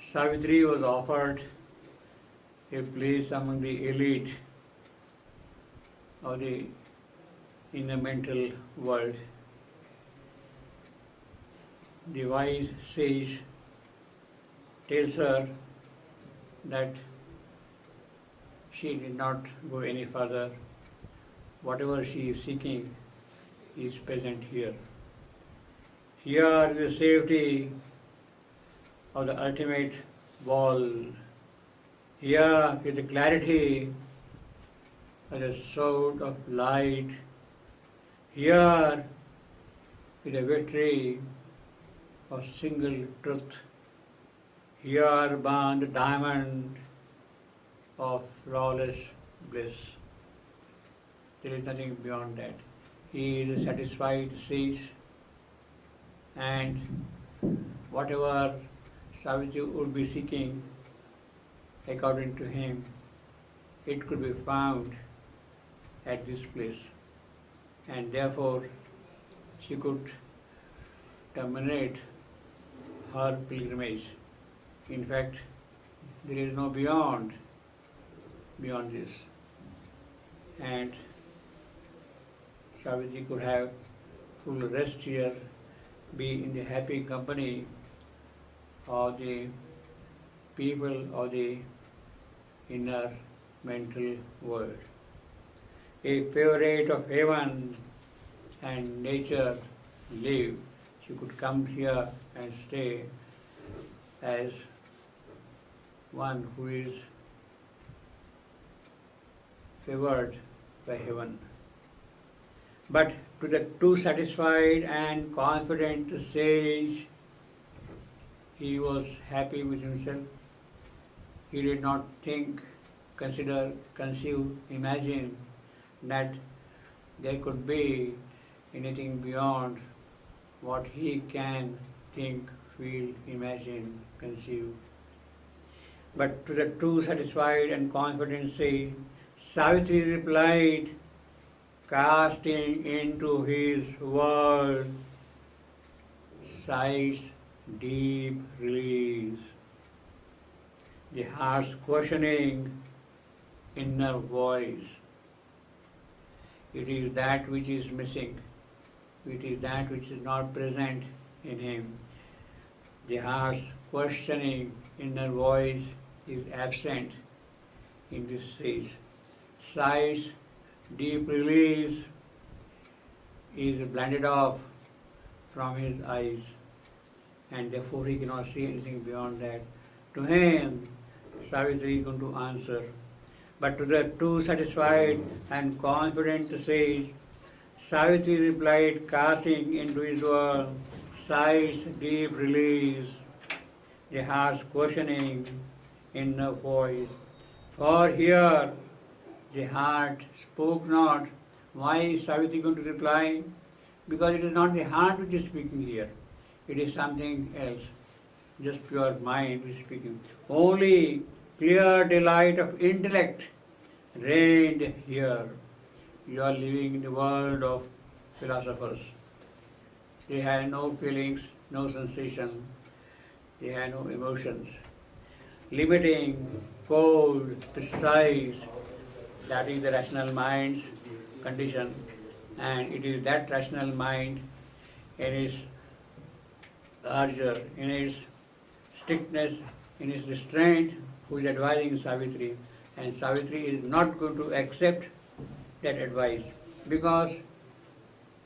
Savitri was offered a place among the elite of the in the mental world. The wise sage tells her that she did not go any further. Whatever she is seeking is present here. Here is the safety of the ultimate ball. Here is the clarity of the sword of light. Here is the victory of single truth. Here burn the diamond of flawless bliss. There is nothing beyond that. He is a satisfied sage, and whatever Savitri would be seeking, according to him, it could be found at this place, and therefore she could terminate her pilgrimage. In fact, there is no beyond this, and Savitri could have full rest here, be in the happy company of the people of the inner mental world. A favorite of heaven and nature live. She could come here and stay as one who is favored by heaven. But to the too satisfied and confident sage, he was happy with himself. He did not think, consider, conceive, imagine that there could be anything beyond what he can think, feel, imagine, conceive. But to the too satisfied and confident sage, Savitri replied, casting into his world sighs deep release, the heart's questioning inner voice. It is that which is missing. It is that which is not present in him. The heart's questioning inner voice is absent in this sage. Sighs deep release is blinded off from his eyes, and therefore he cannot see anything beyond that. To him, Savitri is going to answer. But to the too satisfied and confident sage, Savitri replied, casting into his world sighs deep release, the heart's questioning inner voice. For here the heart spoke not. Why is Savitri going to reply? Because it is not the heart which is speaking here. It is something else, just pure mind which is speaking. Only clear delight of intellect reigned here. You are living in the world of philosophers. They have no feelings, no sensation. They have no emotions. Limiting, cold, precise, that is the rational mind's condition. And it is that rational mind in its ardor, in its strictness, in its restraint, who is advising Savitri. And Savitri is not going to accept that advice, because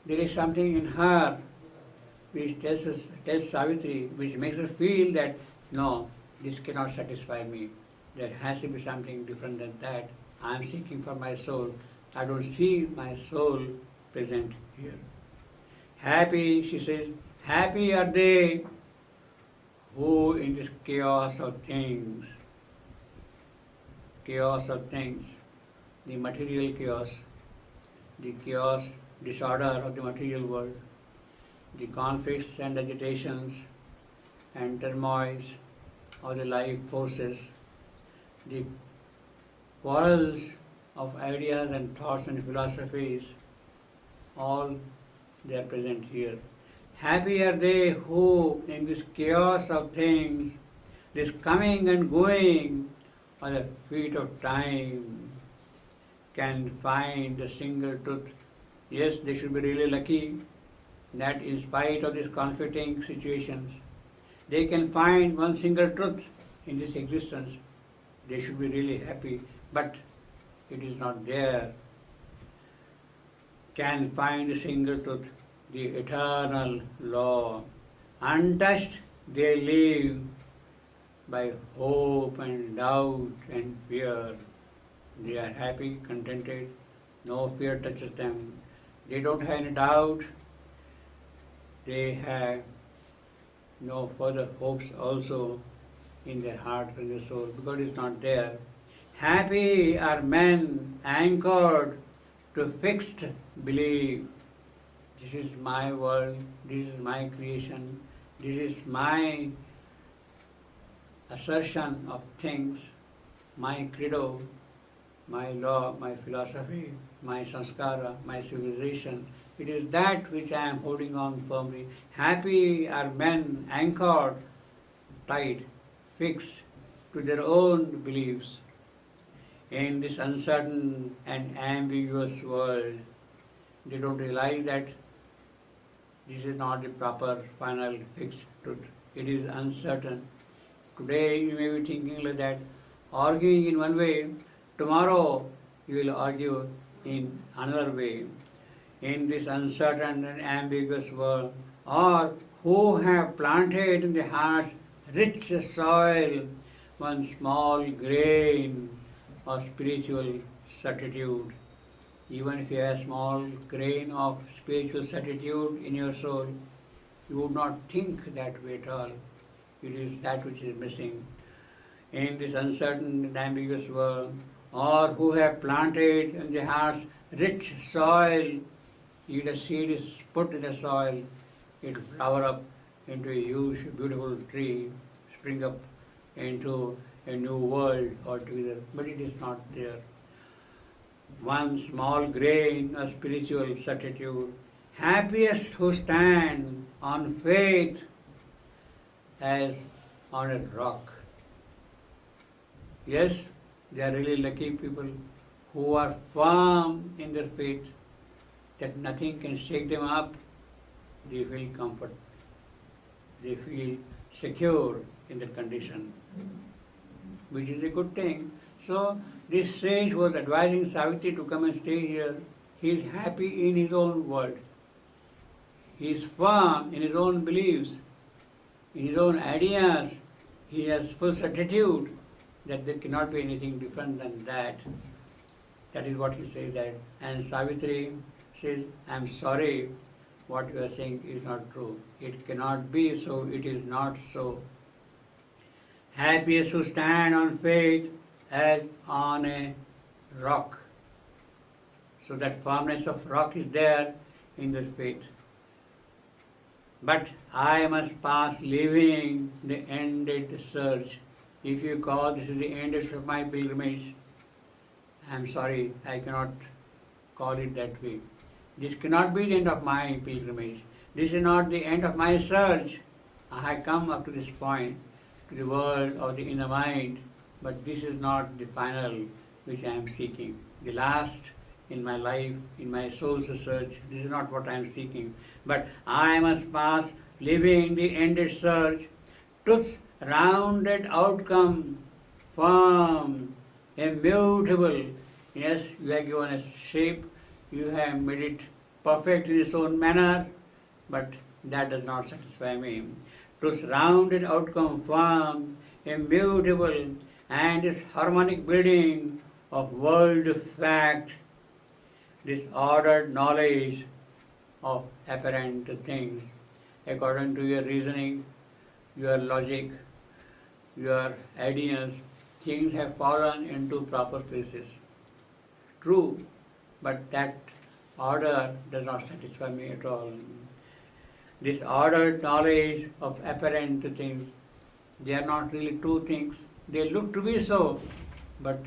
there is something in her which tells Savitri, which makes her feel that no, this cannot satisfy me. There has to be something different than that. I am seeking for my soul. I don't see my soul present here. Happy, she says, happy are they who in this chaos of things, the material chaos, the chaos, disorder of the material world, the conflicts and agitations and turmoils of the life forces, the quarrels of ideas and thoughts and philosophies, all they are present here. Happy are they who, in this chaos of things, This coming and going on the feet of time can find a single truth. Yes, they should be really lucky that in spite of these conflicting situations, they can find one single truth in this existence. They should be really happy, but it is not there. Can find a single truth, the eternal law. Untouched, they live by hope and doubt and fear. They are happy, contented, no fear touches them. They don't have any doubt. They have no further hopes also in their heart and their soul because it's not there. Happy are men anchored to fixed belief. This is my world, this is my creation, this is my assertion of things, my credo, my law, my philosophy, my sanskara, my civilization. It is that which I am holding on firmly. Happy are men anchored, tied, fixed to their own beliefs. In this uncertain and ambiguous world, they don't realize that this is not the proper, final, fixed truth. It is uncertain. Today you may be thinking like that, arguing in one way. Tomorrow you will argue in another way. In this uncertain and ambiguous world, or who have planted in the heart's rich soil one small grain of spiritual certitude. Even if you have a small grain of spiritual certitude in your soul, you would not think that way at all. It is that which is missing. In this uncertain and ambiguous world, or who have planted in the heart's rich soil, if the seed is put in the soil, it will flower up into a huge, beautiful tree, spring up into a new world altogether, but it is not there. One small grain of spiritual certitude, happiest who stand on faith as on a rock. Yes, they are really lucky people who are firm in their faith, that nothing can shake them up. They feel comfort. They feel secure in their condition, which is a good thing. So this sage was advising Savitri to come and stay here. He is happy in his own world. He is firm in his own beliefs, in his own ideas. He has full certitude that there cannot be anything different than that. That is what he says that. And Savitri says, I am sorry, what you are saying is not true. It cannot be so, it is not so. Happiest who stand on faith as on a rock. So that firmness of rock is there in their faith. But I must pass leaving the ended search. If you call this is the end of my pilgrimage, I am sorry, I cannot call it that way. This cannot be the end of my pilgrimage. This is not the end of my search. I have come up to this point, to the world of the inner mind, but this is not the final which I am seeking. The last in my life, in my soul's search, this is not what I am seeking. But I must pass, living the ended search, truth's rounded outcome, firm, immutable. Yes, you have given a shape, you have made it perfect in its own manner, but that does not satisfy me. Truth's rounded outcome, firm, immutable, and this harmonic building of world fact, this ordered knowledge of apparent things, according to your reasoning, your logic, your ideas, things have fallen into proper places. True, but that order does not satisfy me at all. This ordered knowledge of apparent things, they are not really true things. They look to be so, but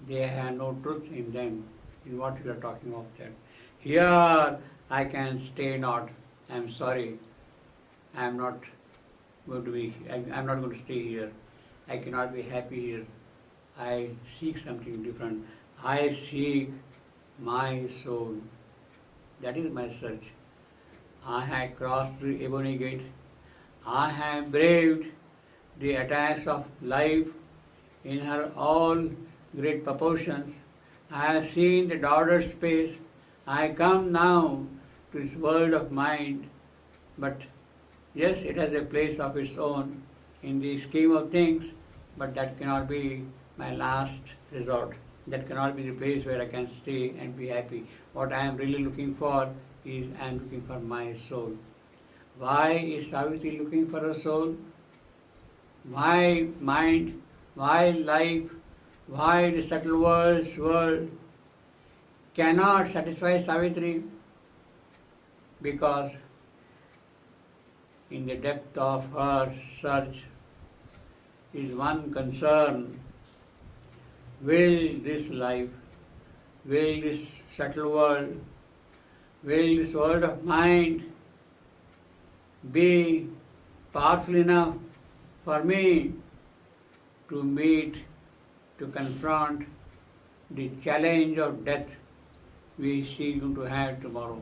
they have no truth in them, in what you are talking of that. Here I can stay not. I am sorry. I am not going to stay here. I cannot be happy here. I seek something different. I seek my soul. That is my search. I have crossed the ebony gate. I have braved the attacks of life in her all great proportions. I have seen the daughter space. I come now to this world of mind, but yes, it has a place of its own in the scheme of things, but that cannot be my last resort. That cannot be the place where I can stay and be happy. What I am really looking for is I am looking for my soul. Why is Savitri looking for a soul? Why mind? Why life? Why the subtle world cannot satisfy Savitri? Because in the depth of her search is one concern. Will this life, will this subtle world, will this world of mind be powerful enough for me to meet, to confront the challenge of death which she is going to have tomorrow?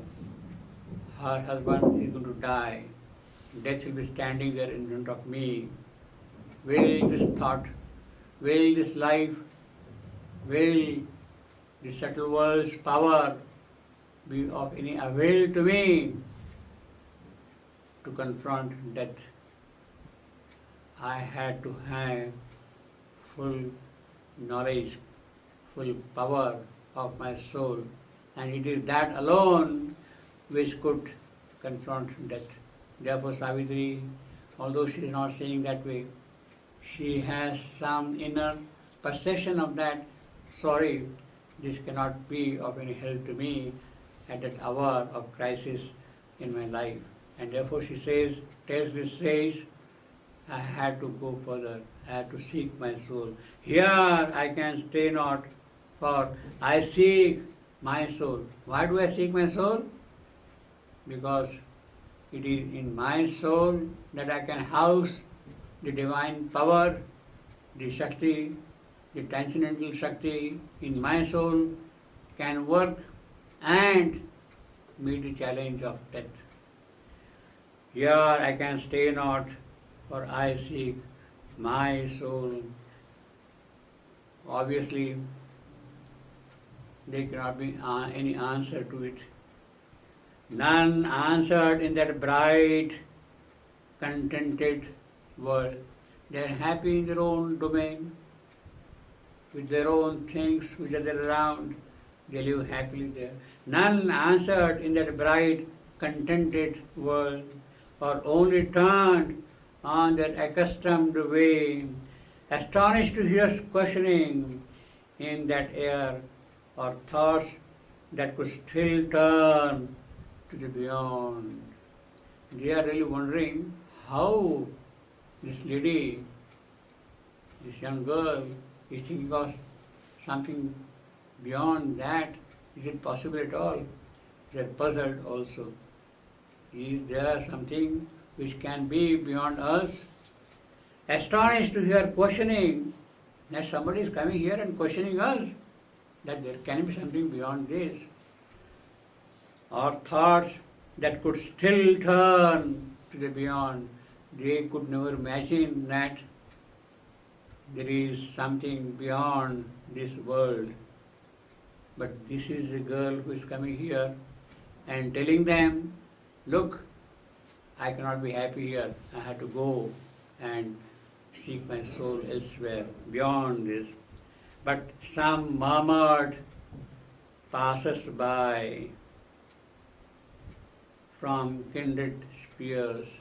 Her husband is going to die. Death will be standing there in front of me. Will this thought, will this life, will the subtle world's power be of any avail to me to confront death? I had to have full knowledge, full power of my soul, and it is that alone which could confront death. Therefore, Savitri, although she is not saying that way, she has some inner perception of that. Sorry, this cannot be of any help to me at that hour of crisis in my life. And therefore she says, tells this sage, I had to go further. I had to seek my soul. Here I can stay not, for I seek my soul. Why do I seek my soul? Because it is in my soul that I can house the divine power, the Shakti, the transcendental Shakti in my soul can work and meet the challenge of death. Here I can stay not, for I seek my soul. Obviously, there cannot be any answer to it. None answered in that bright, contented world. They are happy in their own domain, with their own things which are there around. They live happily there. None answered in that bright, contented world, or only turned on their accustomed way, astonished to hear questioning in that air, or thoughts that could still turn to the beyond. They are really wondering how this lady, this young girl, is thinking of something beyond that. Is it possible at all? They are puzzled also. Is there something which can be beyond us? Astonished to hear questioning, that somebody is coming here and questioning us, that there can be something beyond this. Or thoughts that could still turn to the beyond. They could never imagine that there is something beyond this world. But this is a girl who is coming here and telling them, look, I cannot be happy here. I have to go and seek my soul elsewhere, beyond this. But some murmured passers by from kindred spheres,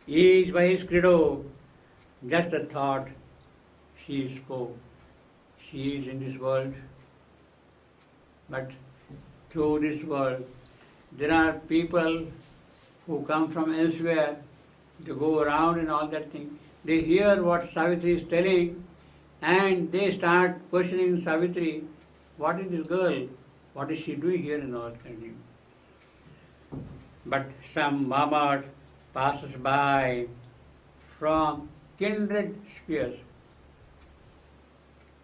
each by his credo, just a thought she spoke. She is in this world, but through this world, there are people who come from elsewhere. They go around and all that thing. They hear what Savitri is telling and they start questioning Savitri. What is this girl? What is she doing here and all that kind of thing? But some murmured passes by from kindred spheres,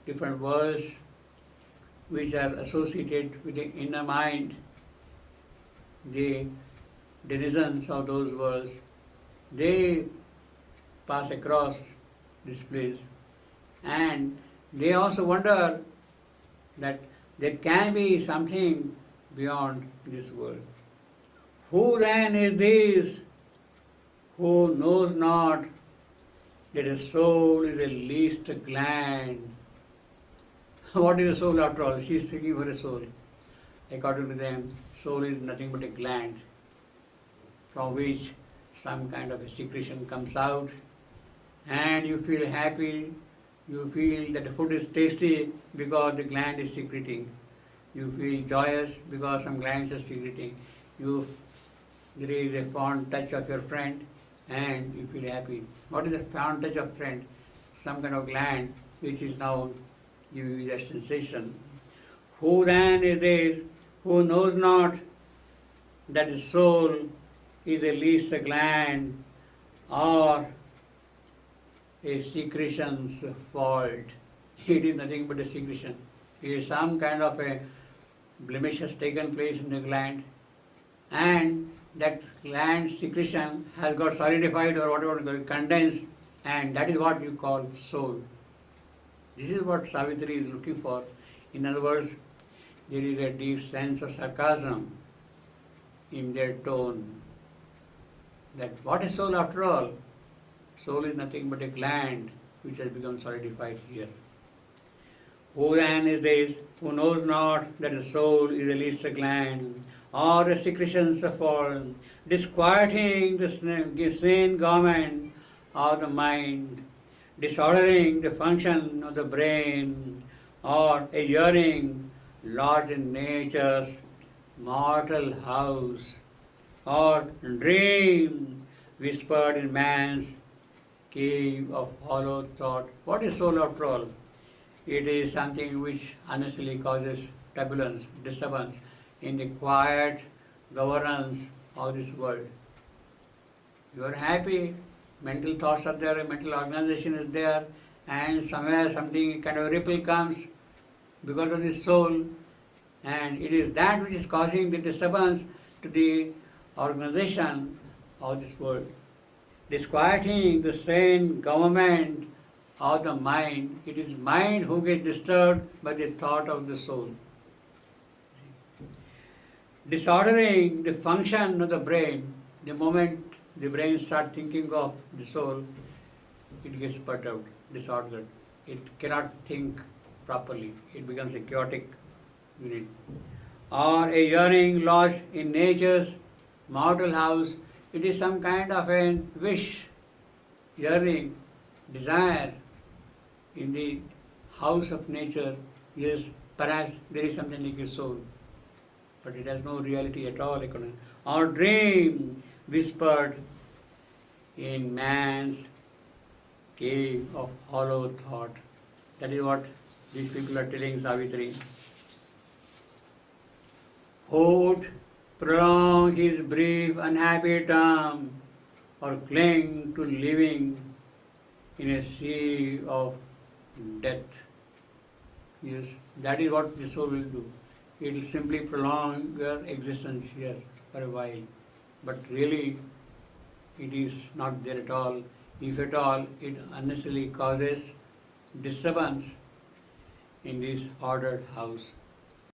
different worlds which are associated with the inner mind. The denizens of those worlds, they pass across this place, and they also wonder that there can be something beyond this world. Who then is this who knows not that a soul is a least gland? What is a soul after all? She is seeking for a soul. According to them, soul is nothing but a gland from which some kind of a secretion comes out, and you feel happy, you feel that the food is tasty because the gland is secreting. You feel joyous because some glands are secreting. There is a fond touch of your friend and you feel happy. What is the fond touch of friend? Some kind of gland which is now giving you that sensation. Who then is this who knows not that the soul is at least a gland or a secretion's fault? It is nothing but a secretion. It is some kind of a blemish has taken place in the gland, and that gland secretion has got solidified or whatever, condensed, and that is what you call soul. This is what Savitri is looking for. In other words, there is a deep sense of sarcasm in their tone. That what is soul after all? Soul is nothing but a gland which has become solidified here. Who then is this who knows not that the soul is at least a gland or the secretions of all, disquieting the sane government of the mind, disordering the function of the brain, or a yearning lodged in nature's mortal house, or dream whispered in man's cave of hollow thought? What is soul after all? It is something which unnecessarily causes turbulence, disturbance in the quiet governance of this world. You are happy, mental thoughts are there, mental organization is there, and somewhere something kind of ripple comes because of this soul, and it is that which is causing the disturbance to the organization of this world. Disquieting the sane government of the mind. It is mind who gets disturbed by the thought of the soul. Disordering the function of the brain. The moment the brain starts thinking of the soul, it gets perturbed, disordered. It cannot think properly. It becomes a chaotic unit. Or a yearning lodged in nature's mortal house. It is some kind of a wish, yearning, desire in the house of nature. Yes, perhaps there is something like a soul, but it has no reality at all. Or dream whispered in man's cave of hollow thought. That is what these people are telling Savitri. Who would prolong his brief unhappy term or cling to living in a sea of death? Yes, that is what the soul will do. It will simply prolong your existence here for a while. But really, it is not there at all. If at all, it unnecessarily causes disturbance in this ordered house.